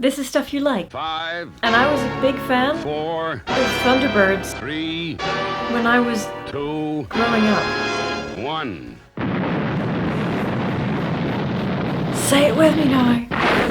This is stuff you like. 5. And I was a big fan 4. of Thunderbirds 3. when I was 2. growing up. 1. Say it with me now.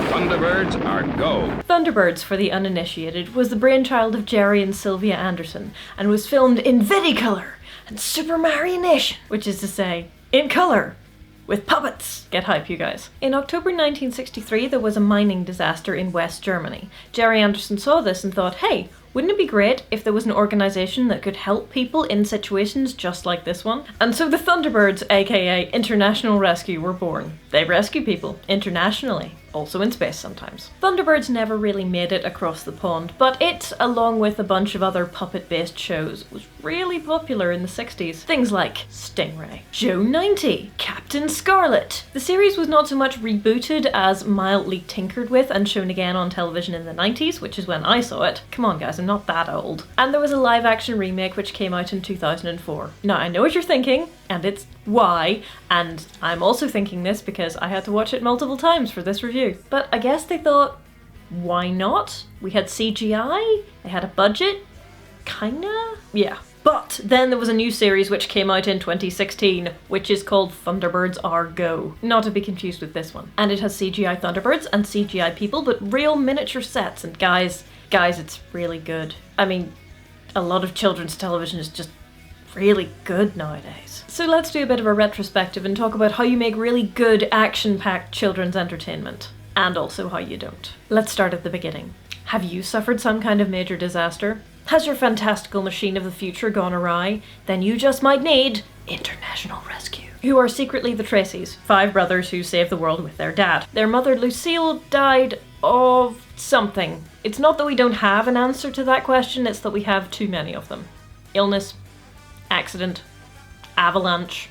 Thunderbirds are go. Thunderbirds, for the uninitiated, was the brainchild of Gerry and Sylvia Anderson and was filmed in Videcolor and Supermarionation, which is to say, in colour, with puppets. Get hype, you guys. In October 1963, there was a mining disaster in West Germany. Gerry Anderson saw this and thought, hey, wouldn't it be great if there was an organisation that could help people in situations just like this one? And so the Thunderbirds, aka International Rescue, were born. They rescue people, internationally. Also in space sometimes. Thunderbirds never really made it across the pond, but it, along with a bunch of other puppet-based shows, was really popular in the 60s. Things like Stingray, Joe 90, Captain Scarlet. The series was not so much rebooted as mildly tinkered with and shown again on television in the 90s, which is when I saw it. Come on guys, I'm not that old. And there was a live-action remake which came out in 2004. Now I know what you're thinking, and it's why, and I'm also thinking this because I had to watch it multiple times for this review. But I guess they thought, why not? We had CGI, they had a budget, kinda? Yeah. But then there was a new series which came out in 2016, which is called Thunderbirds Are Go. Not to be confused with this one. And it has CGI Thunderbirds and CGI people, but real miniature sets, and guys, it's really good. I mean, a lot of children's television is just really good nowadays. So let's do a bit of a retrospective and talk about how you make really good action-packed children's entertainment. And also how you don't. Let's start at the beginning. Have you suffered some kind of major disaster? Has your fantastical machine of the future gone awry? Then you just might need International Rescue, who are secretly the TRACYs, 5 brothers who save the world with their dad. Their mother Lucille died of something. It's not that we don't have an answer to that question, it's that we have too many of them. Illness, accident, avalanche,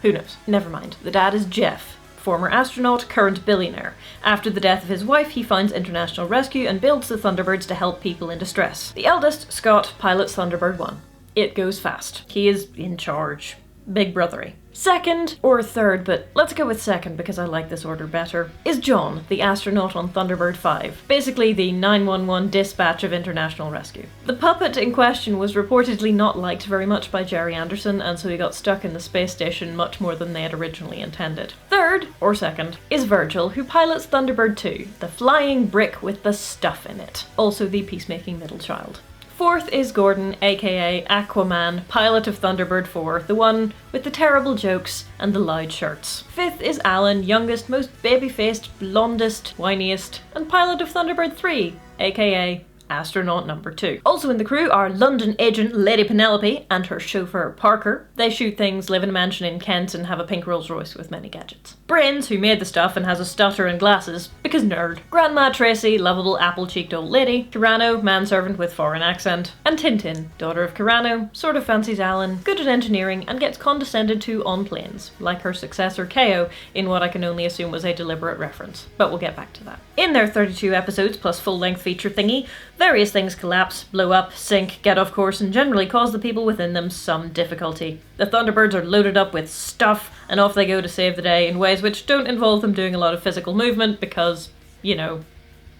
who knows? Never mind. The dad is Jeff, former astronaut, current billionaire. After the death of his wife, he finds International Rescue and builds the Thunderbirds to help people in distress. The eldest, Scott, pilots Thunderbird 1. It goes fast. He is in charge. Big brothery. Second, or third, but let's go with second because I like this order better, is John, the astronaut on Thunderbird 5. Basically the 911 dispatch of International Rescue. The puppet in question was reportedly not liked very much by Gerry Anderson, and so he got stuck in the space station much more than they had originally intended. Third, or second, is Virgil, who pilots Thunderbird 2, the flying brick with the stuff in it. Also the peacemaking middle child. Fourth is Gordon, aka Aquaman, pilot of Thunderbird 4, the one with the terrible jokes and the loud shirts. Fifth is Alan, youngest, most baby-faced, blondest, whiniest, and pilot of Thunderbird 3, aka Astronaut number 2. Also in the crew are London agent Lady Penelope and her chauffeur Parker. They shoot things, live in a mansion in Kent, and have a pink Rolls Royce with many gadgets. Brains, who made the stuff and has a stutter and glasses, because nerd. Grandma Tracy, lovable apple-cheeked old lady. Carano, manservant with foreign accent. And Tintin, daughter of Carano, sort of fancies Alan, good at engineering, and gets condescended to on planes, like her successor Ko, in what I can only assume was a deliberate reference. But we'll get back to that. In their 32 episodes plus full-length feature thingy, various things collapse, blow up, sink, get off course, and generally cause the people within them some difficulty. The Thunderbirds are loaded up with stuff, and off they go to save the day in ways which don't involve them doing a lot of physical movement because, you know,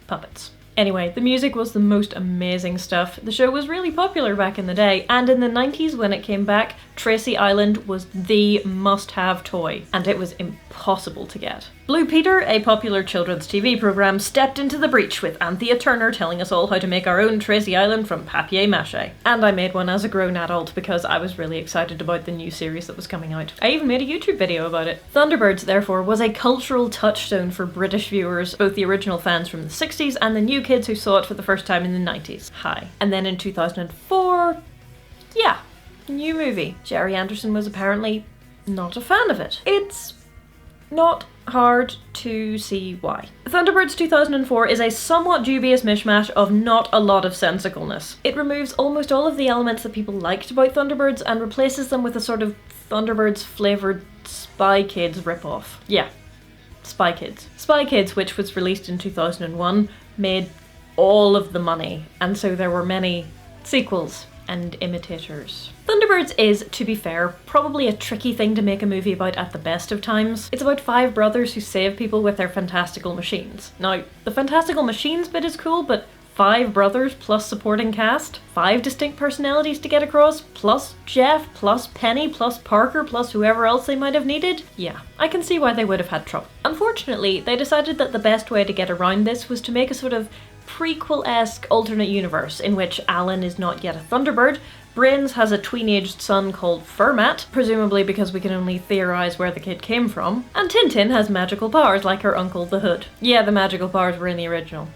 puppets. Anyway, the music was the most amazing stuff. The show was really popular back in the day, and in the 90s when it came back, TRACY Island was the must-have toy, and it was impossible to get. Blue Peter, a popular children's TV program, stepped into the breach with Anthea Turner telling us all how to make our own TRACY Island from papier-mâché. And I made one as a grown adult because I was really excited about the new series that was coming out. I even made a YouTube video about it. Thunderbirds, therefore, was a cultural touchstone for British viewers, both the original fans from the 60s and the new kids who saw it for the first time in the 90s. Hi. And then in 2004, yeah, new movie. Gerry Anderson was apparently not a fan of it. It's not hard to see why. Thunderbirds 2004 is a somewhat dubious mishmash of not a lot of sensicalness. It removes almost all of the elements that people liked about Thunderbirds and replaces them with a sort of Thunderbirds flavoured Spy Kids ripoff. Yeah, Spy Kids. Spy Kids, which was released in 2001, made all of the money, and so there were many sequels and imitators. Thunderbirds is, to be fair, probably a tricky thing to make a movie about at the best of times. It's about 5 brothers who save people with their fantastical machines. Now, the fantastical machines bit is cool, but 5 brothers plus supporting cast, 5 distinct personalities to get across, plus Jeff, plus Penny, plus Parker, plus whoever else they might have needed. Yeah, I can see why they would have had trouble. Unfortunately, they decided that the best way to get around this was to make a sort of prequel-esque alternate universe in which Alan is not yet a Thunderbird, Brains has a tween-aged son called Fermat, presumably because we can only theorise where the kid came from, and Tintin has magical powers like her uncle the Hood. Yeah, the magical powers were in the original.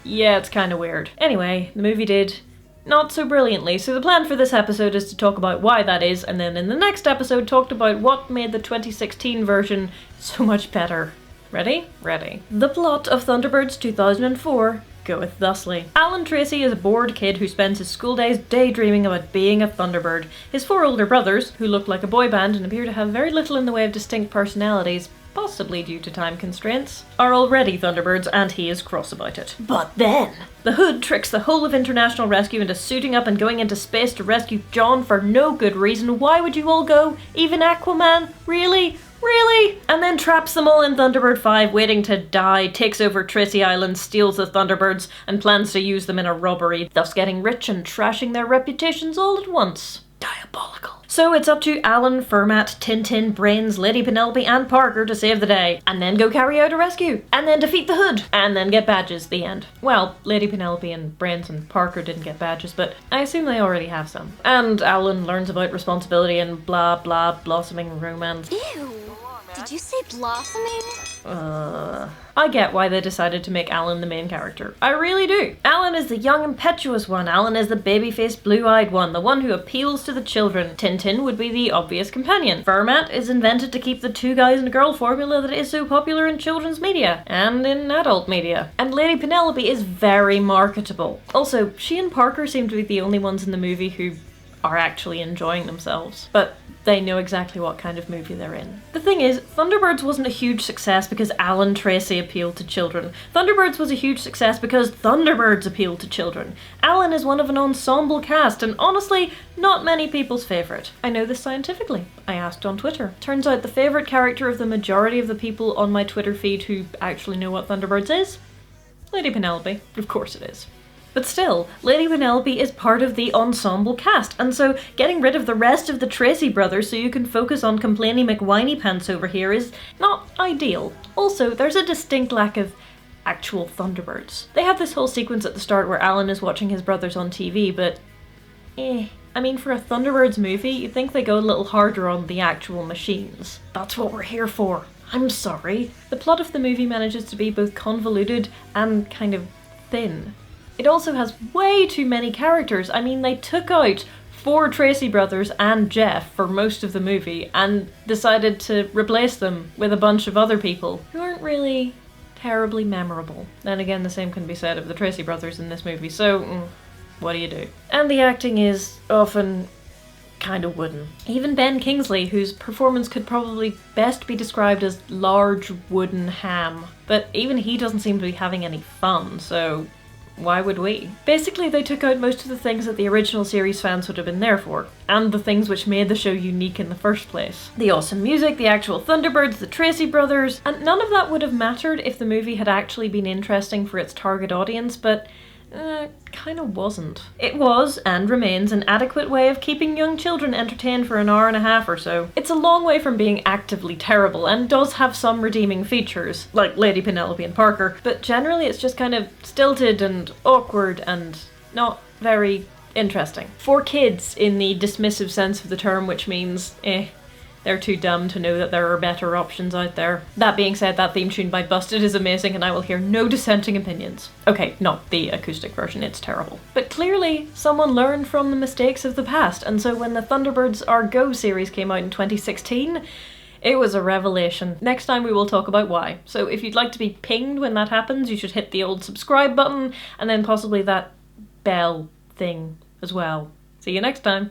Yeah, it's kinda weird. Anyway, the movie did not so brilliantly, so the plan for this episode is to talk about why that is, and then in the next episode talked about what made the 2016 version so much better. Ready? Ready. The plot of Thunderbirds 2004 goeth thusly. Alan Tracy is a bored kid who spends his school days daydreaming about being a Thunderbird. His 4 older brothers, who look like a boy band and appear to have very little in the way of distinct personalities, possibly due to time constraints, are already Thunderbirds and he is cross about it. But then, the Hood tricks the whole of International Rescue into suiting up and going into space to rescue John for no good reason. Why would you all go? Even Aquaman? Really? Really? And then traps them all in Thunderbird 5, waiting to die, takes over TRACY Island, steals the Thunderbirds, and plans to use them in a robbery, thus getting rich and trashing their reputations all at once. Diabolical. So it's up to Alan, Fermat, Tintin, Brains, Lady Penelope, and Parker to save the day, and then go carry out a rescue, and then defeat the Hood, and then get badges, the end. Well, Lady Penelope and Brains and Parker didn't get badges, but I assume they already have some. And Alan learns about responsibility and blah blah blossoming romance. Ew. Did you say blossoming? I get why they decided to make Alan the main character. I really do. Alan is the young, impetuous one. Alan is the baby-faced, blue-eyed one, the one who appeals to the children. Tintin would be the obvious companion. Fermat is invented to keep the 2 guys and a girl formula that is so popular in children's media, and in adult media. And Lady Penelope is very marketable. Also, she and Parker seem to be the only ones in the movie who are actually enjoying themselves, but they know exactly what kind of movie they're in. The thing is, Thunderbirds wasn't a huge success because Alan Tracy appealed to children. Thunderbirds was a huge success because Thunderbirds appealed to children. Alan is one of an ensemble cast, and honestly, not many people's favourite. I know this scientifically. I asked on Twitter. Turns out the favourite character of the majority of the people on my Twitter feed who actually know what Thunderbirds is? Lady Penelope. Of course it is. But still, Lady Penelope is part of the ensemble cast, and so getting rid of the rest of the Tracy brothers so you can focus on complaining McWhiney pants over here is not ideal. Also, there's a distinct lack of actual Thunderbirds. They have this whole sequence at the start where Alan is watching his brothers on TV, but I mean, for a Thunderbirds movie, you'd think they go a little harder on the actual machines. That's what we're here for. I'm sorry. The plot of the movie manages to be both convoluted and kind of thin. It also has way too many characters. I mean, they took out 4 Tracy brothers and Jeff for most of the movie and decided to replace them with a bunch of other people who aren't really terribly memorable. Then again, the same can be said of the Tracy brothers in this movie, so what do you do? And the acting is often kind of wooden. Even Ben Kingsley, whose performance could probably best be described as large wooden ham, but even he doesn't seem to be having any fun, so why would we? Basically, they took out most of the things that the original series fans would have been there for, and the things which made the show unique in the first place. The awesome music, the actual Thunderbirds, the Tracy brothers, and none of that would have mattered if the movie had actually been interesting for its target audience, but kinda wasn't. It was, and remains, an adequate way of keeping young children entertained for an hour and a half or so. It's a long way from being actively terrible, and does have some redeeming features, like Lady Penelope and Parker, but generally it's just kind of stilted and awkward and not very interesting. For kids, in the dismissive sense of the term, which means, they're too dumb to know that there are better options out there. That being said, that theme tune by Busted is amazing and I will hear no dissenting opinions. Okay, not the acoustic version, it's terrible. But clearly, someone learned from the mistakes of the past, and so when the Thunderbirds Are Go series came out in 2016, it was a revelation. Next time we will talk about why. So if you'd like to be pinged when that happens, you should hit the old subscribe button, and then possibly that bell thing as well. See you next time.